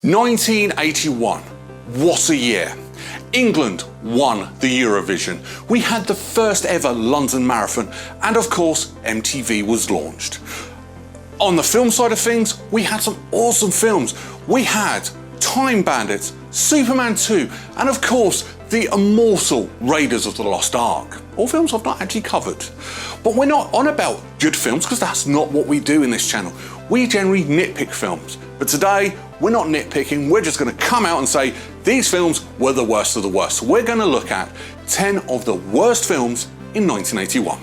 1981, what a year. England won the Eurovision. We had the first ever London Marathon, and of course, MTV was launched. On the film side of things, we had some awesome films. We had Time Bandits, Superman 2, and of course, the immortal Raiders of the Lost Ark. All films I've not actually covered. But we're not on about good films, because that's not what we do in this channel. We generally nitpick films. But today, we're not nitpicking, we're just going to come out and say these films were the worst of the worst. So we're going to look at 10 of the worst films in 1981.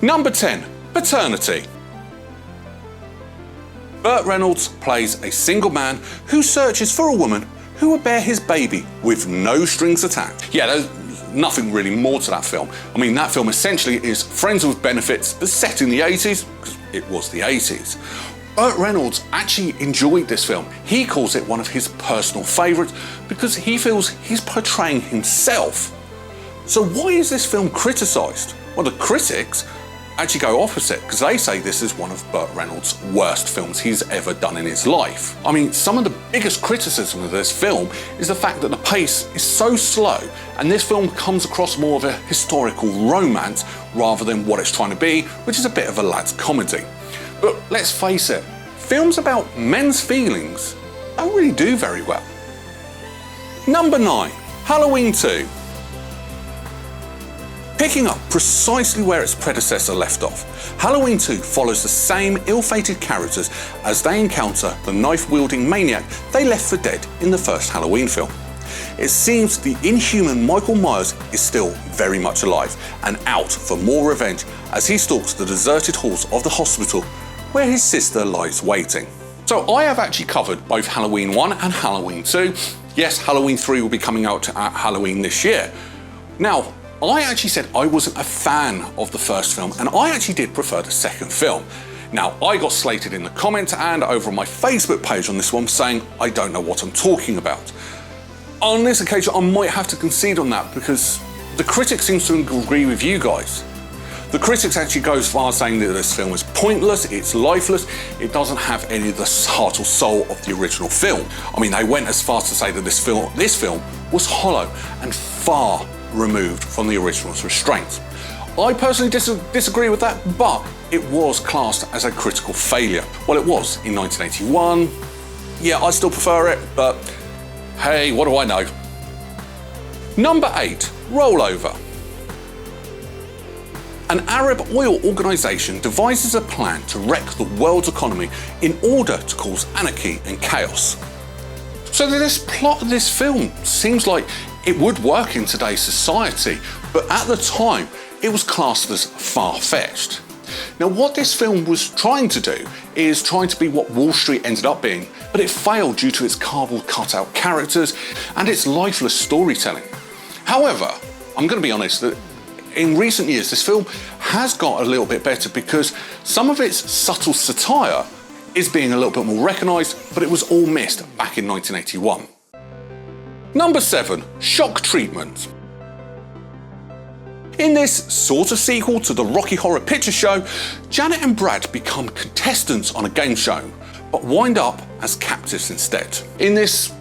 Number 10, Paternity. Burt Reynolds plays a single man who searches for a woman who will bear his baby with no strings attached. Yeah, there's nothing really more to that film. I mean, that film essentially is Friends with Benefits, but set in the 80s, because it was the 80s. Burt Reynolds actually enjoyed this film. He calls it one of his personal favourites because he feels he's portraying himself. So why is this film criticised? Well, the critics actually go opposite, because they say this is one of Burt Reynolds' worst films he's ever done in his life. I mean, some of the biggest criticism of this film is the fact that the pace is so slow, and this film comes across more of a historical romance rather than what it's trying to be, which is a bit of a lad's comedy. But let's face it, films about men's feelings don't really do very well. Number 9, Halloween 2. Picking up precisely where its predecessor left off, Halloween 2 follows the same ill-fated characters as they encounter the knife-wielding maniac they left for dead in the first Halloween film. It seems the inhuman Michael Myers is still very much alive and out for more revenge as he stalks the deserted halls of the hospital where his sister lies waiting. So I have actually covered both Halloween 1 and Halloween 2. Yes, Halloween 3 will be coming out at Halloween this year. Now, I actually said I wasn't a fan of the first film, and I actually did prefer the second film. Now, I got slated in the comments and over on my Facebook page on this one saying I don't know what I'm talking about. On this occasion, I might have to concede on that because the critics seem to agree with you guys. The critics actually go as far as saying that this film is pointless, it's lifeless, it doesn't have any of the heart or soul of the original film. I mean, they went as far as to say that this film was hollow and far removed from the original's restraints. I personally disagree with that, but it was classed as a critical failure. Well, it was in 1981. Yeah, I still prefer it, but hey, what do I know? Number 8, Rollover. An Arab oil organisation devises a plan to wreck the world's economy in order to cause anarchy and chaos. So this plot of this film seems like it would work in today's society, but at the time, it was classed as far-fetched. Now, what this film was trying to do is trying to be what Wall Street ended up being, but it failed due to its cardboard cutout characters and its lifeless storytelling. However, I'm going to be honest that in recent years, this film has got a little bit better because some of its subtle satire is being a little bit more recognised, but it was all missed back in 1981. Number 7, Shock Treatment. In this sort of sequel to the Rocky Horror Picture Show, Janet and Brad become contestants on a game show, but wind up as captives instead. In this,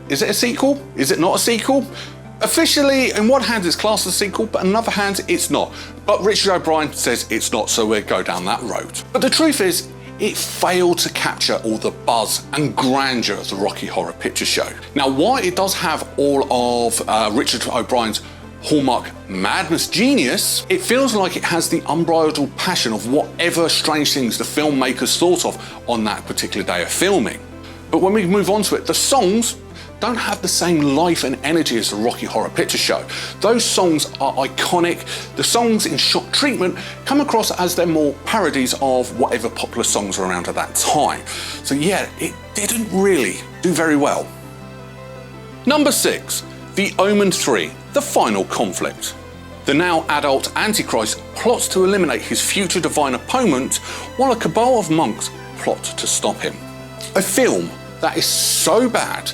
is it a sequel? Is it not a sequel? Officially, in one hand it's classed as a sequel, but in another hand it's not. But Richard O'Brien says it's not, so we'll go down that road. But the truth is, it failed to capture all the buzz and grandeur of the Rocky Horror Picture Show. Now, while it does have all of Richard O'Brien's hallmark madness genius, it feels like it has the unbridled passion of whatever strange things the filmmakers thought of on that particular day of filming. But when we move on to it, the songs don't have the same life and energy as the Rocky Horror Picture Show. Those songs are iconic. The songs in Shock Treatment come across as they're more parodies of whatever popular songs were around at that time. So yeah, it didn't really do very well. Number 6, The Omen 3, The Final Conflict. The now adult Antichrist plots to eliminate his future divine opponent while a cabal of monks plot to stop him. A film that is so bad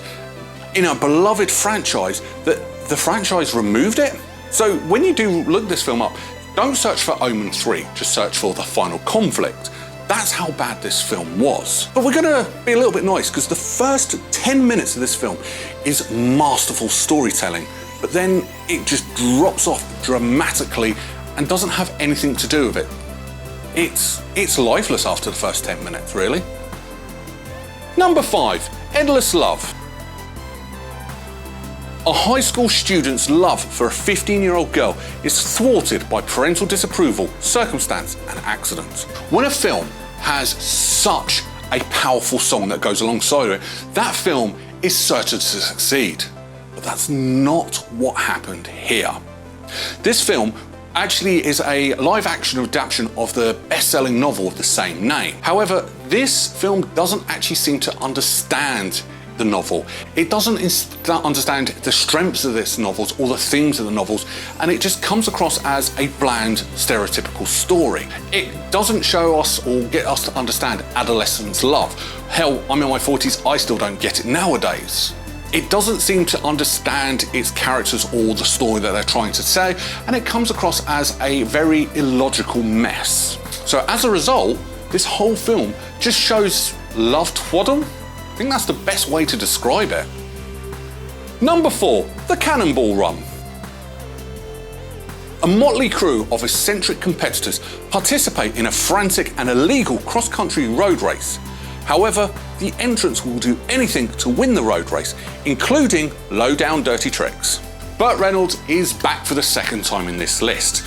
in a beloved franchise that the franchise removed it. So when you do look this film up, don't search for Omen 3, just search for The Final Conflict. That's how bad this film was. But we're gonna be a little bit nice, because the first 10 minutes of this film is masterful storytelling, but then it just drops off dramatically and doesn't have anything to do with it. It's lifeless after the first 10 minutes, really. Number 5, Endless Love. A high school student's love for a 15-year-old girl is thwarted by parental disapproval, circumstance, and accident. When a film has such a powerful song that goes alongside it, that film is certain to succeed. But that's not what happened here. This film actually is a live-action adaptation of the best-selling novel of the same name. However, this film doesn't actually seem to understand the novel. It doesn't understand the strengths of this novels or the themes of the novels, and it just comes across as a bland, stereotypical story. It doesn't show us or get us to understand adolescence love. Hell, I'm in my 40s, I still don't get it nowadays. It doesn't seem to understand its characters or the story that they're trying to say, and it comes across as a very illogical mess. So as a result, this whole film just shows love twaddle. I think that's the best way to describe it. Number 4, the Cannonball Run. A motley crew of eccentric competitors participate in a frantic and illegal cross-country road race. However, the entrants will do anything to win the road race, including low-down dirty tricks. Burt Reynolds is back for the second time in this list.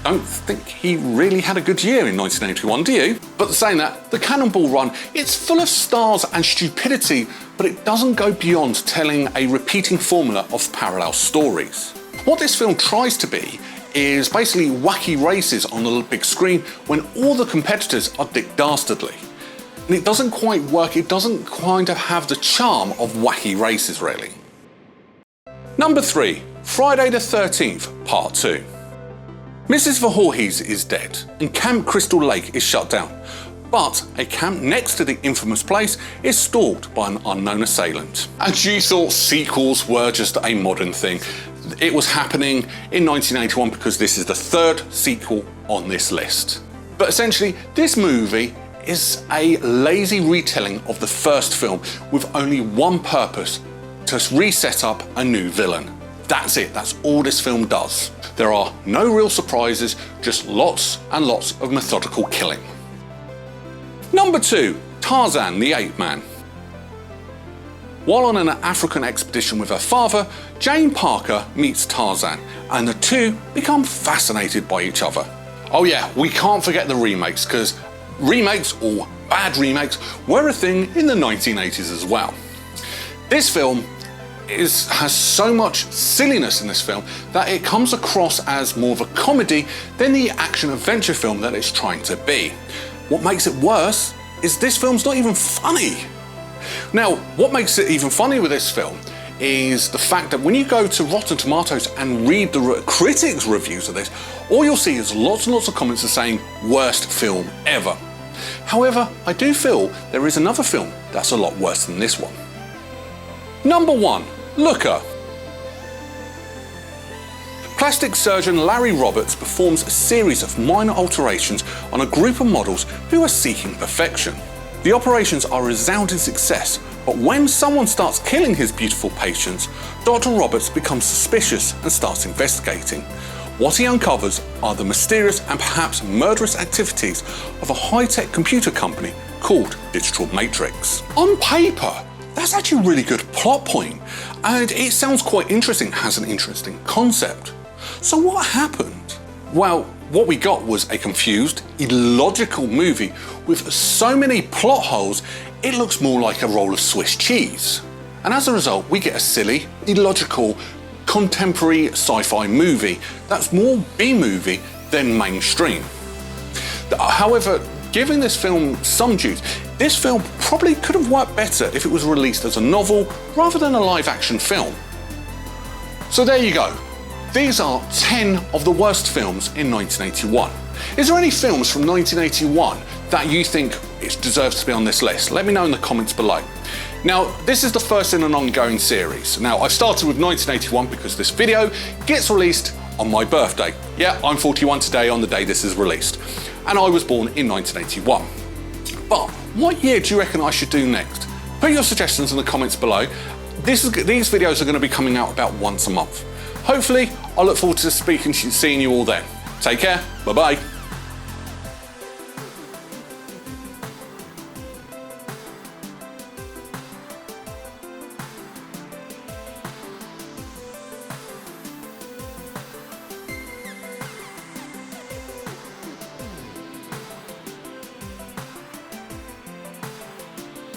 Don't think he really had a good year in 1981, do you? But saying that, the Cannonball Run, it's full of stars and stupidity, but it doesn't go beyond telling a repeating formula of parallel stories. What this film tries to be is basically wacky races on the big screen when all the competitors are Dick Dastardly. And it doesn't quite work, it doesn't kind of have the charm of wacky races, really. Number 3, Friday the 13th, Part 2. Mrs. Voorhees is dead and Camp Crystal Lake is shut down, but a camp next to the infamous place is stalked by an unknown assailant. And you thought sequels were just a modern thing. It was happening in 1981 because this is the third sequel on this list. But essentially, this movie is a lazy retelling of the first film with only one purpose: to reset up a new villain. That's it, that's all this film does. There are no real surprises, just lots and lots of methodical killing. Number 2, Tarzan the Ape Man. While on an African expedition with her father, Jane Parker meets Tarzan, and the two become fascinated by each other. Oh yeah, we can't forget the remakes, because remakes, or bad remakes, were a thing in the 1980s as well. This film has so much silliness in this film that it comes across as more of a comedy than the action-adventure film that it's trying to be. What makes it worse is this film's not even funny. Now, what makes it even funnier with this film is the fact that when you go to Rotten Tomatoes and read the critics' reviews of this, all you'll see is lots and lots of comments saying worst film ever. However, I do feel there is another film that's a lot worse than this one. Number 1, Looker. Plastic surgeon Larry Roberts performs a series of minor alterations on a group of models who are seeking perfection. The operations are a resounding success, but when someone starts killing his beautiful patients, Dr. Roberts becomes suspicious and starts investigating. What he uncovers are the mysterious and perhaps murderous activities of a high-tech computer company called Digital Matrix. On paper, that's actually a really good plot point, and it sounds quite interesting, has an interesting concept. So what happened? Well, what we got was a confused, illogical movie with so many plot holes, it looks more like a roll of Swiss cheese. And as a result, we get a silly, illogical, contemporary sci-fi movie that's more B-movie than mainstream. However, giving this film some dues, this film probably could have worked better if it was released as a novel rather than a live-action film. So there you go. These are 10 of the worst films in 1981. Is there any films from 1981 that you think it deserves to be on this list? Let me know in the comments below. Now, this is the first in an ongoing series. Now, I've started with 1981 because this video gets released on my birthday. Yeah, I'm 41 today on the day this is released. And I was born in 1981. But what year do you reckon I should do next? Put your suggestions in the comments below. These videos are going to be coming out about once a month. Hopefully, I look forward to seeing you all then. Take care, bye-bye.